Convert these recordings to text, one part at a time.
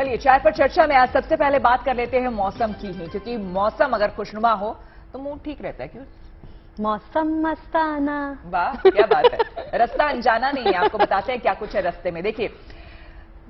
चलिए चाय पर चर्चा में आज सबसे पहले बात कर लेते हैं मौसम की ही, क्योंकि मौसम अगर खुशनुमा हो तो मूड ठीक रहता है। क्यों? मौसम मस्ताना। वाह क्या बात है। रास्ता अनजाना नहीं है, आपको बताते हैं क्या कुछ है रास्ते में। देखिए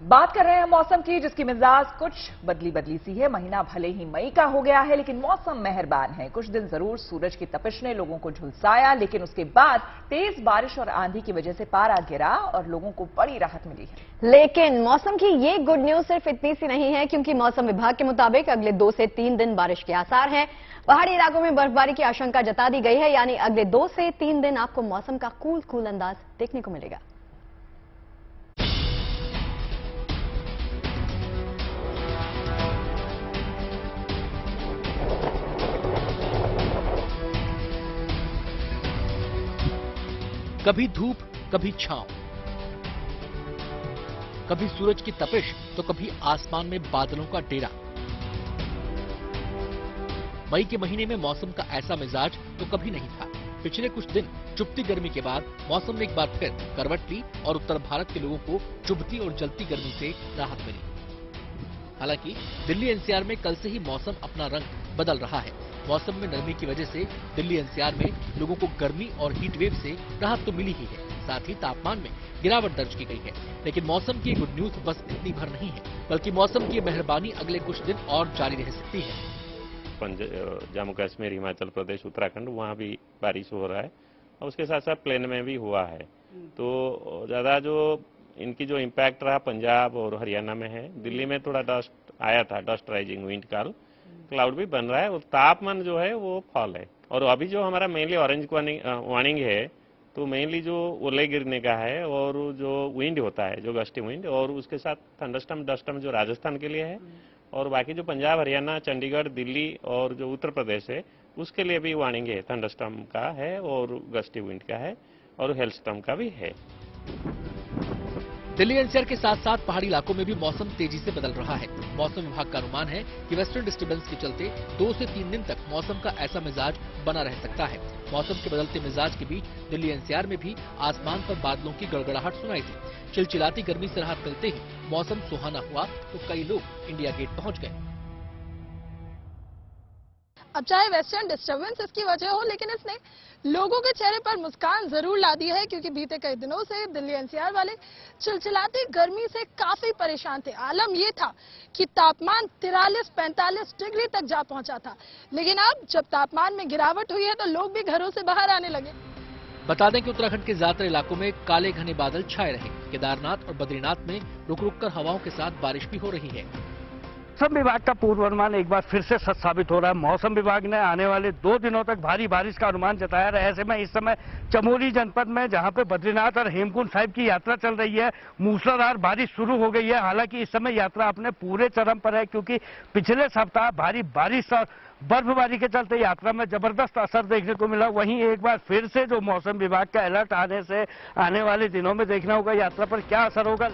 बात कर रहे हैं मौसम की, जिसकी मिजाज कुछ बदली बदली सी है। महीना भले ही मई का हो गया है, लेकिन मौसम मेहरबान है। कुछ दिन जरूर सूरज की तपिश ने लोगों को झुलसाया, लेकिन उसके बाद तेज बारिश और आंधी की वजह से पारा गिरा और लोगों को बड़ी राहत मिली है। लेकिन मौसम की ये गुड न्यूज सिर्फ इतनी सी नहीं है, क्योंकि मौसम विभाग के मुताबिक अगले 2 से 3 दिन बारिश के आसार हैं। पहाड़ी इलाकों में बर्फबारी की आशंका जता दी गई है, यानी अगले 2 से 3 दिन आपको मौसम का कूल अंदाज देखने को मिलेगा। कभी धूप, कभी छांव, कभी सूरज की तपिश तो कभी आसमान में बादलों का डेरा। मई के महीने में मौसम का ऐसा मिजाज तो कभी नहीं था। पिछले कुछ दिन चुभती गर्मी के बाद मौसम ने एक बार फिर करवट ली और उत्तर भारत के लोगों को चुभती और जलती गर्मी से राहत मिली। हालांकि दिल्ली एनसीआर में कल से ही मौसम अपना रंग बदल रहा है। मौसम में नरमी की वजह से दिल्ली एनसीआर में लोगों को गर्मी और हीट वेव से राहत तो मिली ही है, साथ ही तापमान में गिरावट दर्ज की गई है। लेकिन मौसम की गुड न्यूज बस इतनी भर नहीं है, बल्कि मौसम की मेहरबानी अगले कुछ दिन और जारी रह सकती है। जम्मू कश्मीर, हिमाचल प्रदेश, उत्तराखंड, वहाँ भी बारिश हो रहा है और उसके साथ साथ प्लेन में भी हुआ है। तो ज्यादा जो इनकी जो इम्पैक्ट रहा पंजाब और हरियाणा में है। दिल्ली में थोड़ा डस्ट आया था, डस्ट राइजिंग विंड काल, क्लाउड भी बन रहा है और तापमान जो है वो फॉल है। और अभी जो हमारा मेनली ऑरेंज वार्निंग है, तो मेनली जो ओले गिरने का है और जो विंड होता है, जो गस्टी विंड, और उसके साथ थंडरस्टॉर्म डस्टॉर्म जो राजस्थान के लिए है, और बाकी जो पंजाब, हरियाणा, चंडीगढ़, दिल्ली और जो उत्तर प्रदेश है उसके लिए भी वार्निंग है। थंडरस्टॉर्म का है और गस्टी विंड का है और हेलस्टॉर्म का भी है। दिल्ली एनसीआर के साथ साथ पहाड़ी इलाकों में भी मौसम तेजी से बदल रहा है। मौसम विभाग का अनुमान है कि वेस्टर्न डिस्टर्बेंस के चलते 2 से 3 दिन तक मौसम का ऐसा मिजाज बना रह सकता है। मौसम के बदलते मिजाज के बीच दिल्ली एनसीआर में भी आसमान पर बादलों की गड़गड़ाहट सुनाई दी। चिलचिलाती गर्मी से राहत मिलते ही मौसम सुहाना हुआ तो कई लोग इंडिया गेट पहुंच गए। अब चाहे वेस्टर्न डिस्टर्बेंस इसकी वजह हो, लेकिन इसने लोगों के चेहरे पर मुस्कान जरूर ला दी है, क्योंकि बीते कई दिनों से दिल्ली एनसीआर वाले चिलचिलाती गर्मी से काफी परेशान थे। आलम ये था कि तापमान 43-45 डिग्री तक जा पहुंचा था, लेकिन अब जब तापमान में गिरावट हुई है तो लोग भी घरों से बाहर आने लगे। बता दें कि उत्तराखंड के ज्यादातर इलाकों में काले घने बादल छाए रहे। केदारनाथ और बद्रीनाथ में रुक-रुक कर हवाओं के साथ बारिश भी हो रही है। मौसम विभाग का पूर्वानुमान एक बार फिर से सच साबित हो रहा है। मौसम विभाग ने आने वाले 2 दिनों तक भारी बारिश का अनुमान जताया है। ऐसे में इस समय चमोली जनपद में, जहां पे बद्रीनाथ और हेमकुंड साहिब की यात्रा चल रही है, मूसलाधार बारिश शुरू हो गई है। हालांकि इस समय यात्रा अपने पूरे चरम पर है, क्योंकि पिछले सप्ताह भारी बारिश और बर्फबारी के चलते यात्रा में जबरदस्त असर देखने को मिला। वहीं एक बार फिर से जो मौसम विभाग का अलर्ट आने से आने वाले दिनों में देखना होगा यात्रा पर क्या असर होगा।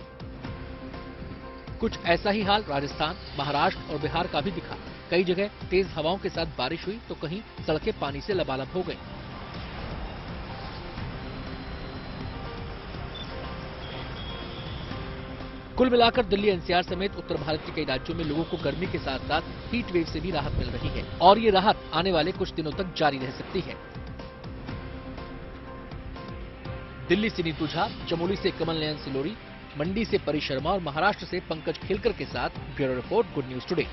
कुछ ऐसा ही हाल राजस्थान, महाराष्ट्र और बिहार का भी दिखा। कई जगह तेज हवाओं के साथ बारिश हुई तो कहीं सड़कें पानी से लबालब हो गई। कुल मिलाकर दिल्ली एनसीआर समेत उत्तर भारत के कई राज्यों में लोगों को गर्मी के साथ साथ हीट वेव से भी राहत मिल रही है और ये राहत आने वाले कुछ दिनों तक जारी रह सकती है। दिल्ली से नीतू झा, चमोली से कमल नयन सिलोरी, मंडी से परी शर्मा और महाराष्ट्र से पंकज खेलकर के साथ bureau report, good news today.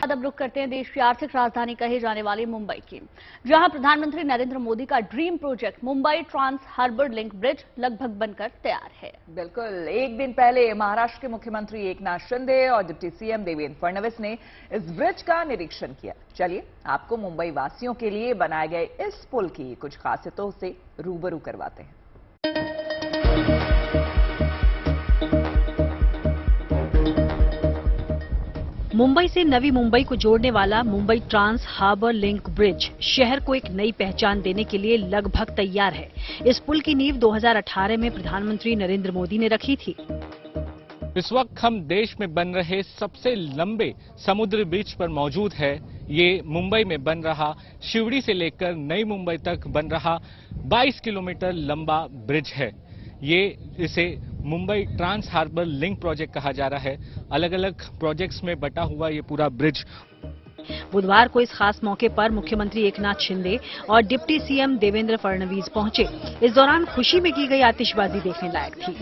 अब रुक करते हैं देश की आर्थिक राजधानी कहे जाने वाली मुंबई की, जहां प्रधानमंत्री नरेंद्र मोदी का dream project Mumbai trans harbour link bridge लगभग बनकर तैयार है। बिल्कुल, एक दिन पहले महाराष्ट्र के मुख्यमंत्री एकनाथ शिंदे और डिप्टी सीएम देवेंद्र फडणवीस ने इस ब्रिज का निरीक्षण किया। चलिए आपको मुंबई वासियों के लिए बनाए गए इस पुल की कुछ खासियतों से रूबरू करवाते हैं। मुंबई से नवी मुंबई को जोड़ने वाला Mumbai trans harbour link bridge शहर को एक नई पहचान देने के लिए लगभग तैयार है। इस पुल की नींव 2018 में प्रधानमंत्री नरेंद्र मोदी ने रखी थी। इस वक्त हम देश में बन रहे सबसे लंबे समुद्री ब्रिज पर मौजूद है। ये मुंबई में बन रहा, शिवड़ी से लेकर नई मुंबई तक बन रहा 22 किलोमीटर लंबा ब्रिज है। इसे Mumbai trans harbour link project कहा जा रहा है। अलग अलग प्रोजेक्ट्स में बटा हुआ ये पूरा ब्रिज। बुधवार को इस खास मौके पर मुख्यमंत्री एकनाथ शिंदे और डिप्टी सीएम देवेंद्र फडणवीस पहुंचे। इस दौरान खुशी में की गई आतिशबाजी देखने लायक थी।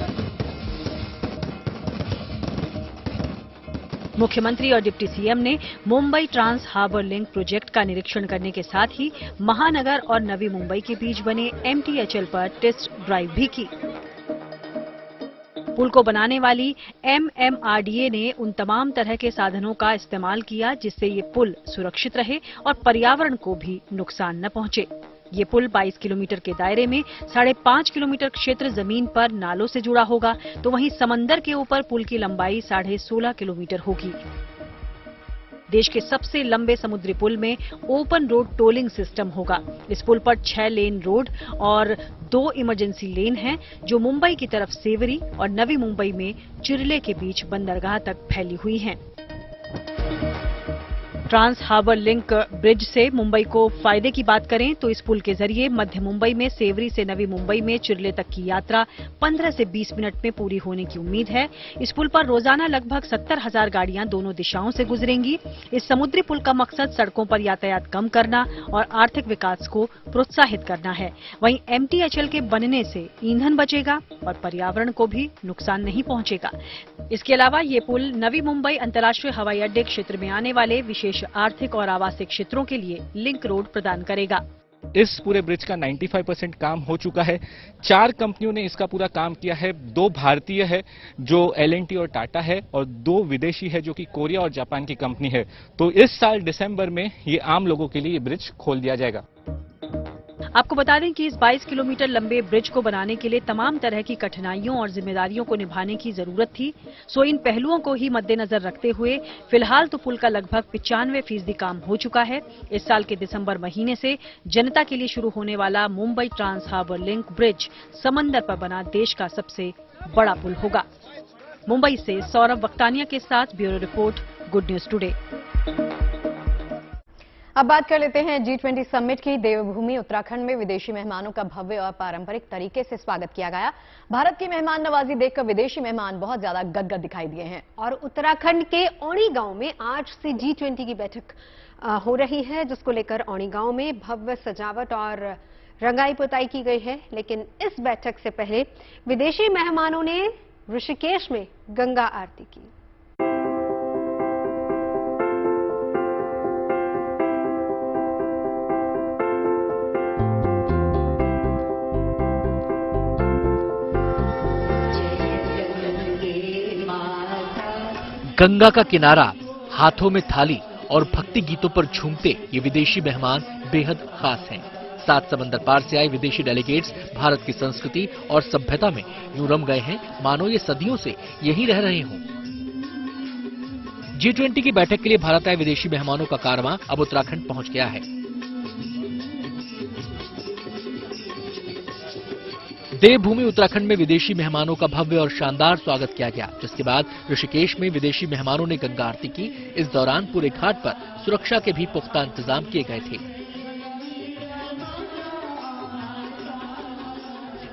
मुख्यमंत्री और डिप्टी सीएम ने Mumbai trans harbour link project का निरीक्षण करने के साथ ही महानगर और नवी मुंबई के बीच बने MTHL पर टेस्ट ड्राइव भी की। पुल को बनाने वाली MMRDA ने उन तमाम तरह के साधनों का इस्तेमाल किया जिससे ये पुल सुरक्षित रहे और पर्यावरण को भी नुकसान न पहुंचे। ये पुल 22 किलोमीटर के दायरे में 5.5 किलोमीटर क्षेत्र जमीन पर नालों से जुड़ा होगा, तो वहीं समंदर के ऊपर पुल की लंबाई 16.5 किलोमीटर होगी। देश के सबसे लंबे समुद्री पुल में ओपन रोड टोलिंग सिस्टम होगा। इस पुल पर 6 लेन रोड और 2 इमरजेंसी लेन हैं, जो मुंबई की तरफ सेवरी और नवी मुंबई में चिरले के बीच बंदरगाह तक फैली हुई हैं। ट्रांस हार्बर लिंक ब्रिज से मुंबई को फायदे की बात करें तो इस पुल के जरिए मध्य मुंबई में सेवरी से नवी मुंबई में चिरले तक की यात्रा 15 से 20 मिनट में पूरी होने की उम्मीद है। इस पुल पर रोजाना लगभग 70,000 गाड़ियां दोनों दिशाओं से गुजरेंगी। इस समुद्री पुल का मकसद सड़कों पर यातायात कम करना और आर्थिक विकास को प्रोत्साहित करना है। वहीं MTHL के बनने से ईंधन बचेगा और पर्यावरण को भी नुकसान नहीं पहुंचेगा। इसके अलावा ये पुल नवी मुंबई अंतर्राष्ट्रीय हवाई अड्डे क्षेत्र में आने वाले विशेष आर्थिक और आवासीय क्षेत्रों के लिए लिंक रोड प्रदान करेगा। इस पूरे ब्रिज का 95% काम हो चुका है। 4 कंपनियों ने इसका पूरा काम किया है। 2 भारतीय है जो L&T और टाटा है, और 2 विदेशी है जो कि कोरिया और जापान की कंपनी है। तो इस साल दिसंबर में ये आम लोगों के लिए ये ब्रिज खोल दिया जाएगा। आपको बता दें कि इस 22 किलोमीटर लंबे ब्रिज को बनाने के लिए तमाम तरह की कठिनाइयों और जिम्मेदारियों को निभाने की जरूरत थी। सो इन पहलुओं को ही मद्देनजर रखते हुए फिलहाल तो पुल का लगभग 95% काम हो चुका है। इस साल के दिसंबर महीने से जनता के लिए शुरू होने वाला Mumbai trans harbour link bridge समंदर पर बना देश का सबसे बड़ा पुल होगा। मुंबई से सौरभ वक्तानिया के साथ bureau report, good news today. अब बात कर लेते हैं G20 समिट की। देवभूमि उत्तराखंड में विदेशी मेहमानों का भव्य और पारंपरिक तरीके से स्वागत किया गया। भारत की मेहमान नवाजी देखकर विदेशी मेहमान बहुत ज्यादा गदगद दिखाई दिए हैं। और उत्तराखंड के औणी गांव में आज से G20 की बैठक हो रही है, जिसको लेकर औणी गांव में भव्य सजावट और रंगाई पुताई की गई है। लेकिन इस बैठक से पहले विदेशी मेहमानों ने ऋषिकेश में गंगा आरती की। गंगा का किनारा, हाथों में थाली और भक्ति गीतों पर झूमते ये विदेशी मेहमान बेहद खास हैं। 7 समंदर पार से आए विदेशी डेलीगेट्स भारत की संस्कृति और सभ्यता में यूं रम गए हैं मानो ये सदियों से यहीं रह रहे हों। G20 की बैठक के लिए भारत आए विदेशी मेहमानों का कारवां अब उत्तराखंड पहुंच गया है। देवभूमि उत्तराखंड में विदेशी मेहमानों का भव्य और शानदार स्वागत किया गया, जिसके बाद ऋषिकेश में विदेशी मेहमानों ने गंगा आरती की। इस दौरान पूरे घाट पर सुरक्षा के भी पुख्ता इंतजाम किए गए थे।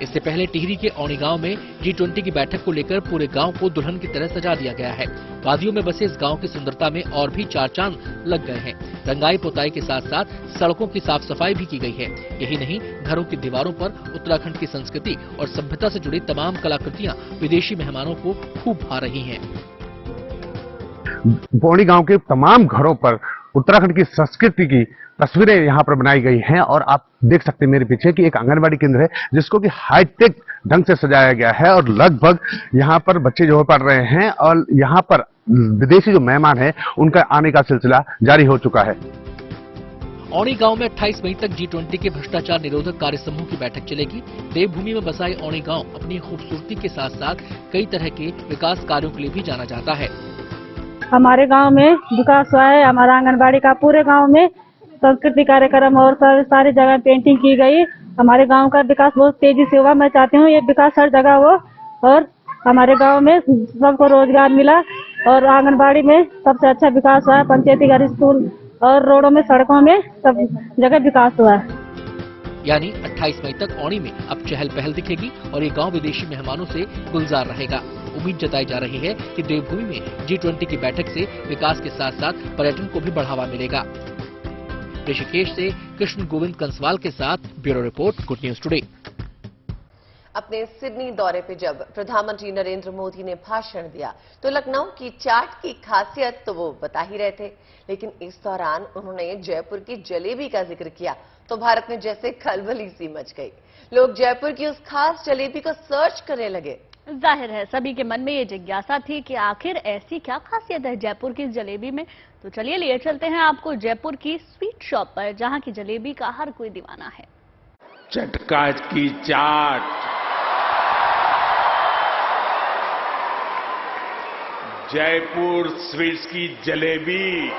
इससे पहले टिहरी के औणी गांव में G20 की बैठक को लेकर पूरे गांव को दुल्हन की तरह सजा दिया गया है। वादियों में बसे इस गांव की सुंदरता में और भी 4 चांद लग गए हैं। रंगाई पुताई के साथ साथ सड़कों की साफ सफाई भी की गई है। यही नहीं, घरों की दीवारों पर उत्तराखंड की संस्कृति और सभ्यता से जुड़ी तमाम कलाकृतियां विदेशी मेहमानों को खूब भा रही हैं। औणी गांव के तमाम घरों पर उत्तराखंड की संस्कृति की तस्वीरें यहाँ पर बनाई गई हैं, और आप देख सकते हैं मेरे पीछे कि एक आंगनबाड़ी केंद्र है जिसको कि हाईटेक ढंग से सजाया गया है, और लगभग यहाँ पर बच्चे जो पढ़ रहे हैं, और यहाँ पर विदेशी जो मेहमान हैं उनका आने का सिलसिला जारी हो चुका है। औणी गांव में 28 मई तक G20 के भ्रष्टाचार निरोधक कार्य समूह की बैठक चलेगी। देवभूमि में बसाई औणी गांव अपनी खूबसूरती के साथ साथ कई तरह के विकास कार्यों के लिए भी जाना जाता है। हमारे गांव में विकास हुआ है। हमारा आंगनबाड़ी का पूरे गांव में सांस्कृतिक कार्यक्रम और सारी जगह पेंटिंग की गई। हमारे गांव का विकास बहुत तेजी से हुआ। मैं चाहती हूँ ये विकास हर जगह हो, और हमारे गांव में सबको रोजगार मिला, और आंगनबाड़ी में सबसे अच्छा विकास हुआ है। पंचायती घर, स्कूल और रोडों में, सड़कों में सब जगह विकास हुआ है। यानी 28 मई तक औणी में अब चहल पहल दिखेगी और ये गांव विदेशी मेहमानों से गुलजार रहेगा। उम्मीद जताई जा रही है कि देवभूमि में G20 की बैठक से विकास के साथ साथ पर्यटन को भी बढ़ावा मिलेगा। ऋषिकेश से कृष्ण गोविंद कंसवाल के साथ bureau report, good news today. अपने सिडनी दौरे पे जब प्रधानमंत्री नरेंद्र मोदी ने भाषण दिया तो लखनऊ की चाट की खासियत तो वो बता ही रहे थे, लेकिन इस दौरान उन्होंने जयपुर की जलेबी का जिक्र किया तो भारत में जैसे खलबली सी मच गई। लोग जयपुर की उस खास जलेबी को सर्च करने लगे। जाहिर है सभी के मन में ये जिज्ञासा थी कि आखिर ऐसी क्या खासियत है जयपुर की जलेबी में। तो चलिए लिए चलते हैं आपको जयपुर की स्वीट शॉप पर, जहां की जलेबी का हर कोई दीवाना है। चटका की चाट, जयपुर स्वीट्स की जलेबी,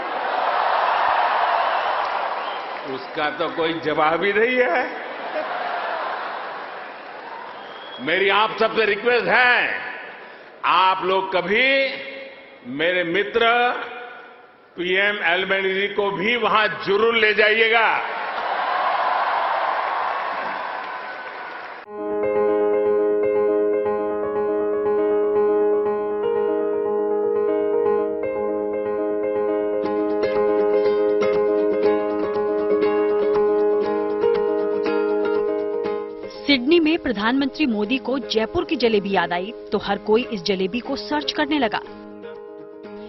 उसका तो कोई जवाब ही नहीं है। मेरी आप सबसे रिक्वेस्ट है, आप लोग कभी मेरे मित्र पीएम एल्बेनीजी को भी वहां जरूर ले जाइएगा। सिडनी में प्रधानमंत्री मोदी को जयपुर की जलेबी याद आई तो हर कोई इस जलेबी को सर्च करने लगा।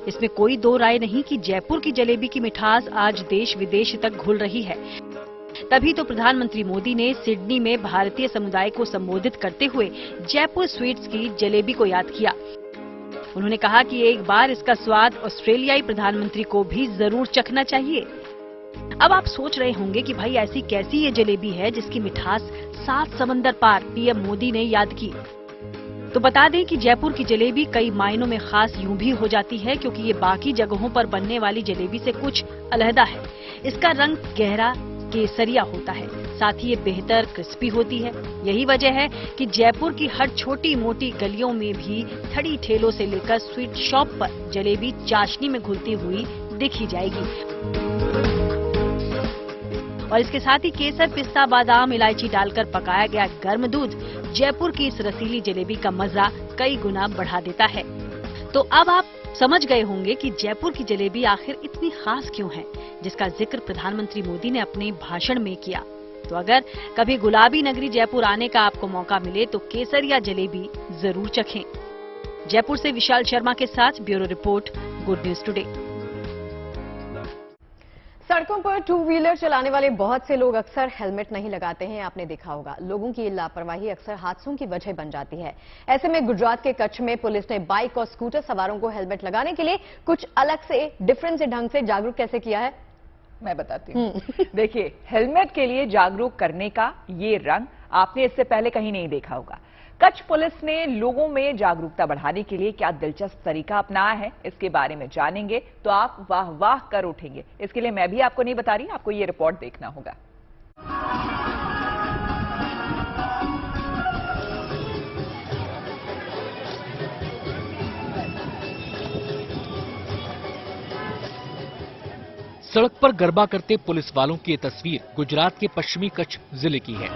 इसमें कोई दो राय नहीं कि जयपुर की जलेबी की मिठास आज देश विदेश तक घुल रही है। तभी तो प्रधानमंत्री मोदी ने सिडनी में भारतीय समुदाय को संबोधित करते हुए जयपुर स्वीट्स की जलेबी को याद किया। उन्होंने कहा कि एक बार इसका स्वाद ऑस्ट्रेलियाई प्रधानमंत्री को भी जरूर चखना चाहिए। अब आप सोच रहे होंगे कि भाई ऐसी कैसी ये जलेबी है जिसकी मिठास 7 समंदर पार पीएम मोदी ने याद की। तो बता दें कि जयपुर की जलेबी कई मायनों में खास यूं भी हो जाती है क्योंकि ये बाकी जगहों पर बनने वाली जलेबी से कुछ अलहदा है। इसका रंग गहरा केसरिया होता है, साथ ही ये बेहतर क्रिस्पी होती है। यही वजह है कि जयपुर की हर छोटी मोटी गलियों में भी थड़ी ठेलों से लेकर स्वीट शॉप पर जलेबी चाशनी में घुलती हुई दिखी जाएगी। और इसके साथ ही केसर, पिस्ता, बादाम, इलायची डालकर पकाया गया गर्म दूध जयपुर की इस रसीली जलेबी का मजा कई गुना बढ़ा देता है। तो अब आप समझ गए होंगे कि जयपुर की जलेबी आखिर इतनी खास क्यों है, जिसका जिक्र प्रधानमंत्री मोदी ने अपने भाषण में किया। तो अगर कभी गुलाबी नगरी जयपुर आने का आपको मौका मिले तो केसर या जलेबी जरूर चखें। जयपुर से विशाल शर्मा के साथ bureau report, good news today. सड़कों पर टू व्हीलर चलाने वाले बहुत से लोग अक्सर हेलमेट नहीं लगाते हैं। आपने देखा होगा लोगों की लापरवाही अक्सर हादसों की वजह बन जाती है। ऐसे में गुजरात के कच्छ में पुलिस ने बाइक और स्कूटर सवारों को हेलमेट लगाने के लिए कुछ अलग से डिफरेंट से ढंग से जागरूक कैसे किया है, मैं बताती हूँ। देखिए, हेलमेट के लिए जागरूक करने का ये रंग आपने इससे पहले कहीं नहीं देखा होगा। कच्छ पुलिस ने लोगों में जागरूकता बढ़ाने के लिए क्या दिलचस्प तरीका अपनाया है, इसके बारे में जानेंगे तो आप वाह वाह कर उठेंगे। इसके लिए मैं भी आपको नहीं बता रही, आपको ये रिपोर्ट देखना होगा। सड़क पर गरबा करते पुलिस वालों की ये तस्वीर गुजरात के पश्चिमी कच्छ जिले की है।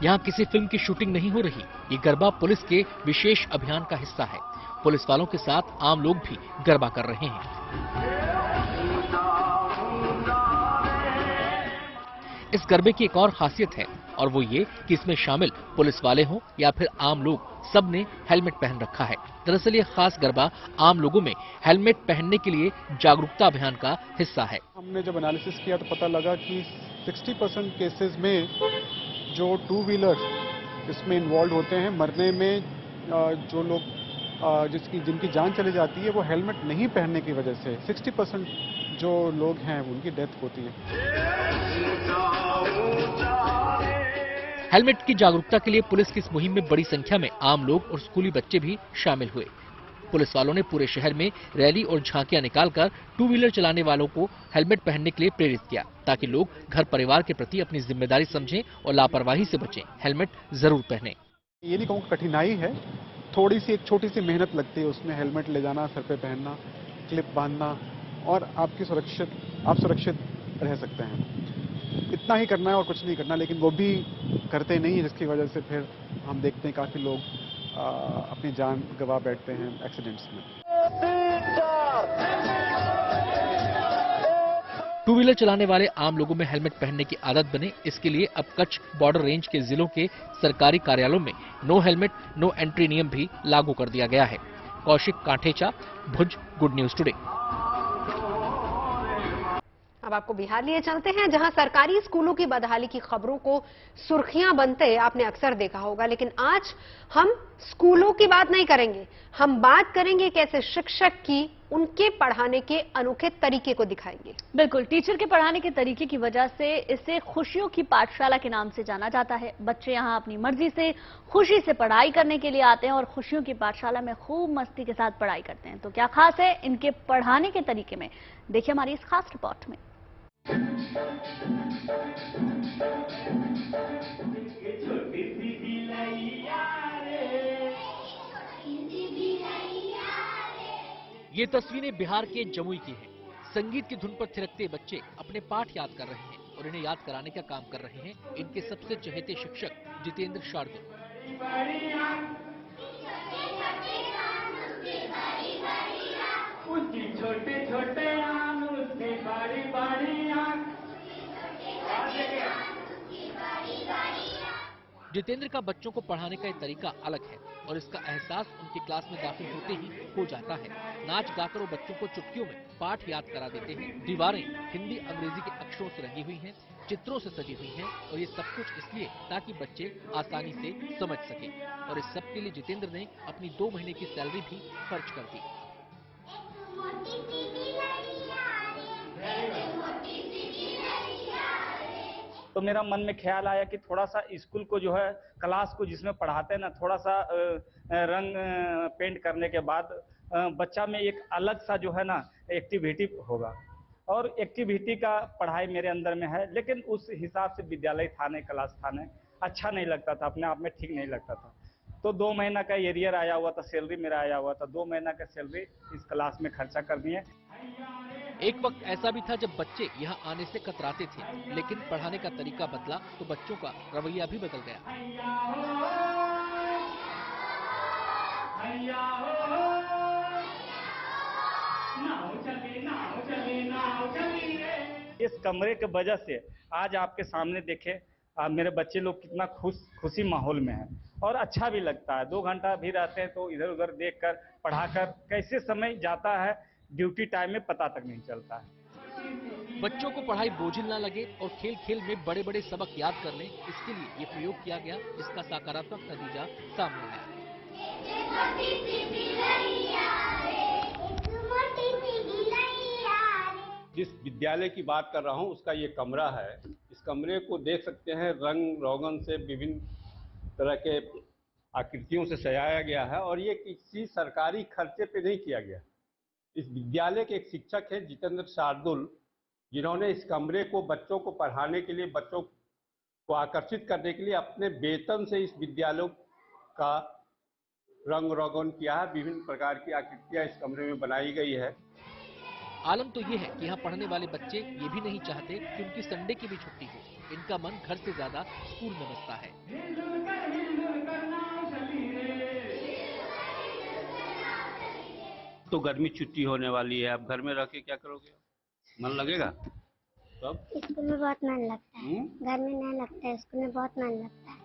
यहाँ किसी फिल्म की शूटिंग नहीं हो रही, ये गरबा पुलिस के विशेष अभियान का हिस्सा है। पुलिस वालों के साथ आम लोग भी गरबा कर रहे हैं। इस गरबे की एक और खासियत है और वो ये कि इसमें शामिल पुलिस वाले हों या फिर आम लोग, सब ने हेलमेट पहन रखा है। दरअसल ये खास गरबा आम लोगों में हेलमेट पहनने के लिए जागरूकता अभियान का हिस्सा है। हमने जब एनालिसिस किया तो पता लगा कि 60% केसेस में जो टू व्हीलर इसमें इन्वॉल्व होते हैं, मरने में जो लोग जिनकी जान चली जाती है वो हेलमेट नहीं पहनने की वजह से 60% जो लोग हैं उनकी डेथ होती है। हेलमेट की जागरूकता के लिए पुलिस की इस मुहिम में बड़ी संख्या में आम लोग और स्कूली बच्चे भी शामिल हुए। पुलिस वालों ने पूरे शहर में रैली और झांकियां निकालकर टू व्हीलर चलाने वालों को हेलमेट पहनने के लिए प्रेरित किया ताकि लोग घर परिवार के प्रति अपनी जिम्मेदारी समझें और लापरवाही से बचें। हेलमेट जरूर पहनें। ये नहीं कहूँ कठिनाई है, थोड़ी सी एक छोटी सी मेहनत लगती है उसमें। हेलमेट ले जाना, सर पे पहनना, क्लिप बांधना और आप सुरक्षित रह सकते हैं। इतना ही करना है और कुछ नहीं करना, लेकिन वो भी करते नहीं है, जिसकी वजह से फिर हम देखते हैं काफ़ी लोग अपनी जान गंवा बैठते हैं एक्सीडेंट्स में। टू व्हीलर चलाने वाले आम लोगों में हेलमेट पहनने की आदत बने, इसके लिए अब कच्छ बॉर्डर रेंज के जिलों के सरकारी कार्यालयों में नो हेलमेट नो एंट्री नियम भी लागू कर दिया गया है। कौशिक कांठेचा, भुज, गुड न्यूज टुडे। अब आपको बिहार लिए चलते हैं, जहां सरकारी स्कूलों की बदहाली की खबरों को सुर्खियां बनते आपने अक्सर देखा होगा। लेकिन आज हम स्कूलों की बात नहीं करेंगे, हम बात करेंगे कैसे शिक्षक की उनके पढ़ाने के अनोखे तरीके को दिखाएंगे। बिल्कुल, टीचर के पढ़ाने के तरीके की वजह से इसे खुशियों की पाठशाला के नाम से जाना जाता है। बच्चे यहाँ अपनी मर्जी से खुशी से पढ़ाई करने के लिए आते हैं और खुशियों की पाठशाला में खूब मस्ती के साथ पढ़ाई करते हैं। तो क्या खास है इनके पढ़ाने के तरीके में, देखिए हमारी इस खास रिपोर्ट में। ये तस्वीरें बिहार के जमुई की हैं। संगीत की धुन पर थिरकते बच्चे अपने पाठ याद कर रहे हैं और इन्हें याद कराने का काम कर रहे हैं इनके सबसे चहेते शिक्षक जितेंद्र शार्दुल। छोटे छोटे जितेंद्र का बच्चों को पढ़ाने का ये तरीका अलग है और इसका एहसास उनकी क्लास में दाखिल होते ही हो जाता है। नाच गाकर वो बच्चों को चुटकियों में पाठ याद करा देते हैं। दीवारें हिंदी अंग्रेजी के अक्षरों से रंगी हुई हैं, चित्रों से सजी हुई हैं और ये सब कुछ इसलिए ताकि बच्चे आसानी से समझ सकें। और इस सब के लिए जितेंद्र ने अपनी 2 महीने की सैलरी भी खर्च कर दी। तो मेरा मन में ख्याल आया कि थोड़ा सा स्कूल को जो है क्लास को जिसमें पढ़ाते हैं ना, थोड़ा सा रंग पेंट करने के बाद बच्चा में एक अलग सा जो है ना एक्टिविटी होगा। और एक्टिविटी का पढ़ाई मेरे अंदर में है, लेकिन उस हिसाब से विद्यालय थाने क्लास थाने अच्छा नहीं लगता था, अपने आप में ठीक नहीं लगता था। तो 2 महीना का एरियर आया हुआ था, सैलरी मेरा आया हुआ था, 2 महीना का सैलरी इस क्लास में खर्चा कर दिए। एक वक्त ऐसा भी था जब बच्चे यहाँ आने से कतराते थे, लेकिन पढ़ाने का तरीका बदला तो बच्चों का रवैया भी बदल गया। इस कमरे के वजह से आज आपके सामने देखे मेरे बच्चे लोग कितना खुशी माहौल में है और अच्छा भी लगता है। 2 घंटा भी रहते हैं तो इधर उधर देखकर पढ़ाकर कैसे समय जाता है ड्यूटी टाइम में पता तक नहीं चलता है। बच्चों को पढ़ाई बोझिल ना लगे और खेल खेल में बड़े बड़े सबक याद कर लें, इसके लिए ये प्रयोग किया गया, जिसका सकारात्मक नतीजा सामने आया। जिस विद्यालय की बात कर रहा हूँ उसका ये कमरा है। इस कमरे को देख सकते हैं, रंग रोगन से विभिन्न तरह के आकृतियों से सजाया गया है और ये किसी सरकारी खर्चे पे नहीं किया गया। इस विद्यालय के एक शिक्षक हैं जितेंद्र शार्दुल, जिन्होंने इस कमरे को बच्चों को पढ़ाने के लिए, बच्चों को आकर्षित करने के लिए अपने वेतन से इस विद्यालय का रंग रोगन किया है। विभिन्न प्रकार की आकृतियां इस कमरे में बनाई गई है। आलम तो ये है कि यहाँ पढ़ने वाले बच्चे ये भी नहीं चाहते कि उनकी संडे की भी छुट्टी हो। इनका मन घर से ज्यादा स्कूल में बसता है। तो गर्मी छुट्टी होने वाली है, अब घर में रह के क्या करोगे? मन लगेगा? तब स्कूल में बहुत मन लगता है, घर में नहीं लगता है, स्कूल में बहुत मन लगता है।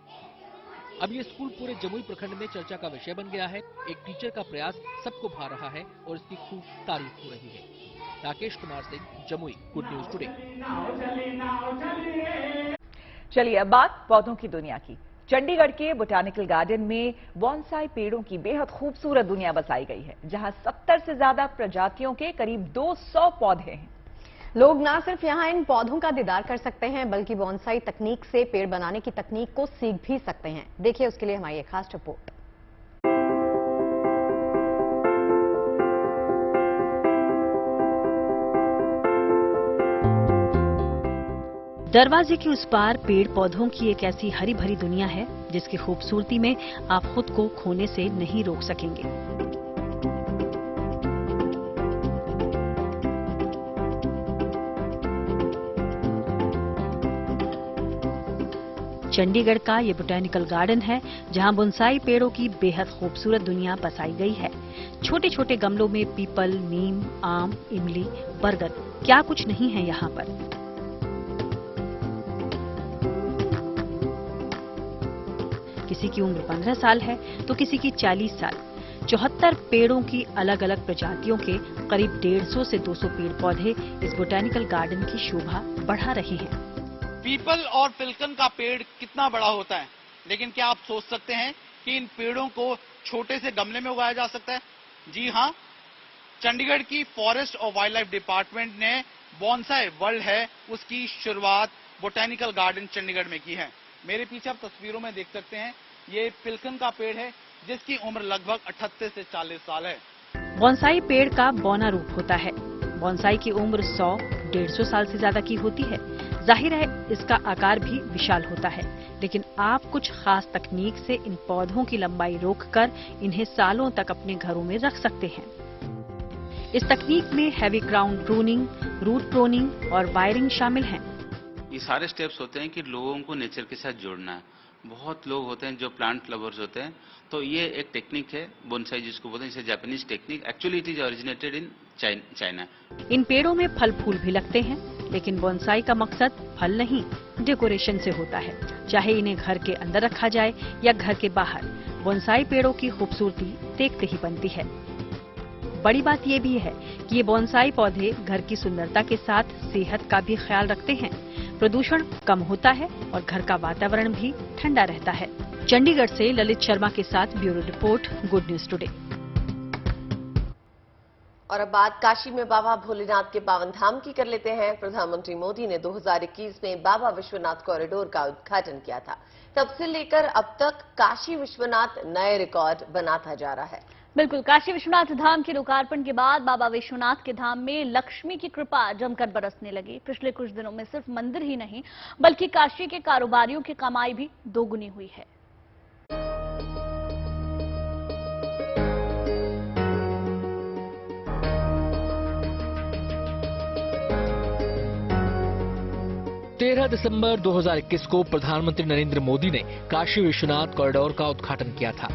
अब ये स्कूल पूरे जमुई प्रखंड में चर्चा का विषय बन गया है। एक टीचर का प्रयास सबको भा रहा है और इसकी खूब तारीफ हो रही है। Rakesh Kumar Singh, Jamui, good news today. चलिए अब बात पौधों की दुनिया की। चंडीगढ़ के बोटानिकल गार्डन में बॉन्साई पेड़ों की बेहद खूबसूरत दुनिया बसाई गई है, जहां 70 से ज्यादा प्रजातियों के करीब 200 पौधे हैं। लोग न सिर्फ यहां इन पौधों का दीदार कर सकते हैं, बल्कि बॉन्साई तकनीक से पेड़ बनाने की तकनीक को सीख भी सकते हैं। देखिए उसके लिए हमारी एक खास रिपोर्ट। दरवाजे के उस पार पेड़ पौधों की एक ऐसी हरी भरी दुनिया है जिसकी खूबसूरती में आप खुद को खोने से नहीं रोक सकेंगे। चंडीगढ़ का ये बोटेनिकल गार्डन है, जहां बोनसाई पेड़ों की बेहद खूबसूरत दुनिया बसाई गई है। छोटे छोटे गमलों में पीपल, नीम, आम, इमली, बरगद, क्या कुछ नहीं है यहाँ पर। किसी की उम्र 15 साल है तो किसी की 40 साल। 74 पेड़ों की अलग अलग प्रजातियों के करीब 150 से 200 पेड़ पौधे इस बोटेनिकल गार्डन की शोभा बढ़ा रहे हैं। पीपल और पिलकन का पेड़ कितना बड़ा होता है, लेकिन क्या आप सोच सकते हैं कि इन पेड़ों को छोटे से गमले में उगाया जा सकता है? जी हाँ, चंडीगढ़ की फॉरेस्ट और वाइल्ड लाइफ डिपार्टमेंट ने बोनसाई वर्ल्ड है उसकी शुरुआत बोटेनिकल गार्डन चंडीगढ़ में की है। मेरे पीछे आप तस्वीरों में देख सकते हैं, ये पिलकन का पेड़ है जिसकी उम्र लगभग 38 से 40 साल है। बोनसाई पेड़ का बौना रूप होता है। बोनसाई की उम्र 100-150 साल से ज्यादा की होती है। जाहिर है इसका आकार भी विशाल होता है, लेकिन आप कुछ खास तकनीक से इन पौधों की लंबाई रोककर इन्हें सालों तक अपने घरों में रख सकते हैं। इस तकनीक में heavy crown pruning, root pruning और वायरिंग शामिल हैं। ये सारे स्टेप्स होते हैं कि लोगों को नेचर के साथ जोड़ना है। बहुत लोग होते हैं जो प्लांट लवर्स होते हैं, तो ये एक टेक्निक है बोनसाई जिसको बोलते हैं, इसे Japanese technique. Actually it is originated in China. इन पेड़ों में फल फूल भी लगते हैं, लेकिन बोनसाई का मकसद फल नहीं, डेकोरेशन से होता है। चाहे इन्हें घर के अंदर रखा जाए या घर के बाहर, बोनसाई पेड़ों की खूबसूरती देखते ही बनती है। बड़ी बात ये भी है कि ये बोनसाई पौधे घर की सुंदरता के साथ सेहत का भी ख्याल रखते हैं। प्रदूषण कम होता है और घर का वातावरण भी ठंडा रहता है। चंडीगढ़ से ललित शर्मा के साथ bureau report, good news today. और अब बात काशी में बाबा भोलेनाथ के पावन धाम की कर लेते हैं। प्रधानमंत्री मोदी ने 2021 में बाबा विश्वनाथ कॉरिडोर का उद्घाटन किया था। तब से लेकर अब तक काशी विश्वनाथ नए रिकॉर्ड बनाता जा रहा है। बिल्कुल, काशी विश्वनाथ धाम के लोकार्पण के बाद बाबा विश्वनाथ के धाम में लक्ष्मी की कृपा जमकर बरसने लगी। पिछले कुछ दिनों में सिर्फ मंदिर ही नहीं, बल्कि काशी के कारोबारियों की कमाई भी दोगुनी हुई है। दिसंबर 2021 को प्रधानमंत्री नरेंद्र मोदी ने काशी विश्वनाथ कॉरिडोर का उद्घाटन किया था।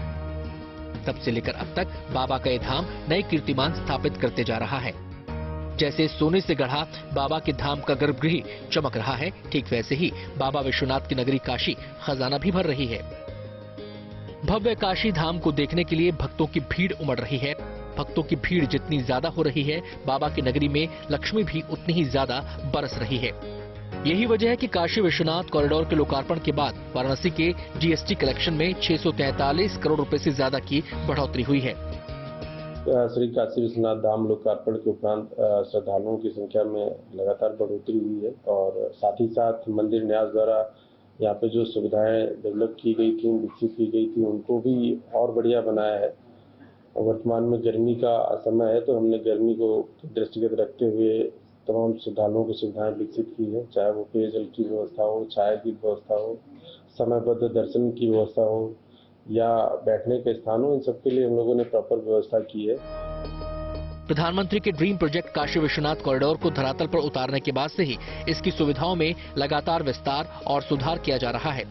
तब से लेकर अब तक बाबा का ये धाम नए कीर्तिमान स्थापित करते जा रहा है। जैसे सोने से गढ़ा बाबा के धाम का गर्भगृह चमक रहा है, ठीक वैसे ही बाबा विश्वनाथ की नगरी काशी खजाना भी भर रही है। भव्य काशी धाम को देखने के लिए भक्तों की भीड़ उमड़ रही है। भक्तों की भीड़ जितनी ज्यादा हो रही है, बाबा की नगरी में लक्ष्मी भी उतनी ही ज्यादा बरस रही है। यही वजह है कि काशी विश्वनाथ कॉरिडोर के लोकार्पण के बाद वाराणसी के जीएसटी कलेक्शन में 643 करोड़ रुपए से ज्यादा की बढ़ोतरी हुई है। श्री काशी विश्वनाथ धाम लोकार्पण के उपरांत श्रद्धालुओं की संख्या में लगातार बढ़ोतरी हुई है और साथ ही साथ मंदिर न्यास द्वारा यहाँ पे जो सुविधाएं डेवलप की गई थी, विकसित की गई थी, उनको भी और बढ़िया बनाया है। वर्तमान में गर्मी का समय है, तो हमने गर्मी को दृष्टिगत रखते हुए तमाम श्रद्धालुओं की सुविधाएं विकसित की है, चाहे वो पेयजल की व्यवस्था हो, छाया की व्यवस्था हो, समयबद्ध दर्शन की व्यवस्था हो या बैठने के स्थान हो, इन सब के लिए हम लोगों ने प्रॉपर व्यवस्था की है। प्रधानमंत्री के dream project Kashi Vishwanath corridor को धरातल पर उतारने के बाद से ही इसकी सुविधाओं में लगातार विस्तार और सुधार किया जा रहा है,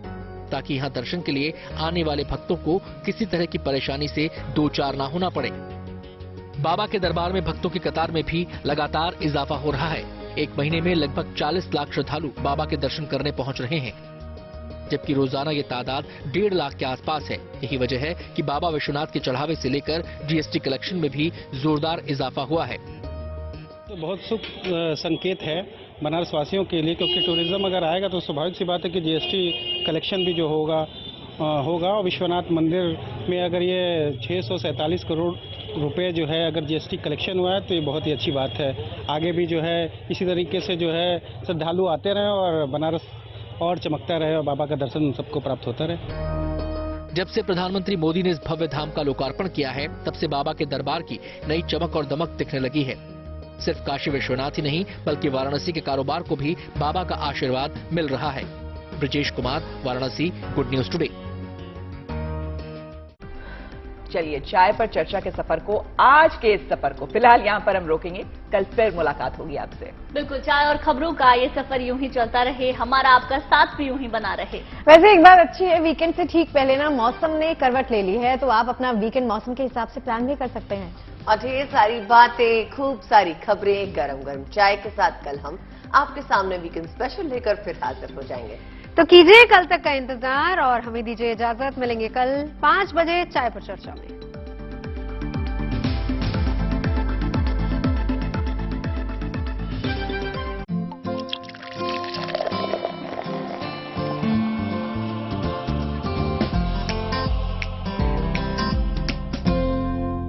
ताकि यहाँ दर्शन के लिए आने वाले भक्तों को किसी तरह की परेशानी से दो चार ना होना पड़े। बाबा के दरबार में भक्तों की कतार में भी लगातार इजाफा हो रहा है। एक महीने में लगभग 40 लाख श्रद्धालु बाबा के दर्शन करने पहुंच रहे हैं, जबकि रोजाना ये तादाद 1.5 लाख के आसपास है। यही वजह है कि बाबा विश्वनाथ के चढ़ावे से लेकर जीएसटी कलेक्शन में भी जोरदार इजाफा हुआ है। तो बहुत शुभ संकेत है बनारस वासियों के लिए, क्योंकि टूरिज्म अगर आएगा तो स्वाभाविक सी बात है कि जीएसटी कलेक्शन भी जो होगा और विश्वनाथ मंदिर में अगर ये 647 करोड़ रुपए जो है अगर जीएसटी कलेक्शन हुआ है तो ये बहुत ही अच्छी बात है। आगे भी जो है इसी तरीके से जो है श्रद्धालु आते रहे और बनारस और चमकता रहे और बाबा का दर्शन सबको प्राप्त होता रहे। जब से प्रधानमंत्री मोदी ने इस भव्य धाम का लोकार्पण किया है, तब से बाबा के दरबार की नई चमक और दमक दिखने लगी है। सिर्फ काशी विश्वनाथ ही नहीं, बल्कि वाराणसी के कारोबार को भी बाबा का आशीर्वाद मिल रहा है। Brajesh Kumar, Varanasi, good news today. चलिए चाय पर चर्चा के सफर को, आज के इस सफर को फिलहाल यहां पर हम रोकेंगे। कल फिर मुलाकात होगी आपसे। बिल्कुल, चाय और खबरों का ये सफर यूं ही चलता रहे, हमारा आपका साथ भी यूं ही बना रहे। वैसे एक बात अच्छी है, वीकेंड से ठीक पहले ना मौसम ने करवट ले ली है, तो आप अपना वीकेंड मौसम के हिसाब से प्लान भी कर सकते हैं। और ढेर सारी बातें, खूब सारी खबरें, गरम गरम चाय के साथ कल हम आपके सामने वीकेंड स्पेशल लेकर फिर हाजिर हो जाएंगे। तो कीजिए कल तक का इंतजार और हमें दीजिए इजाजत। मिलेंगे कल 5 बजे चाय पर चर्चा में।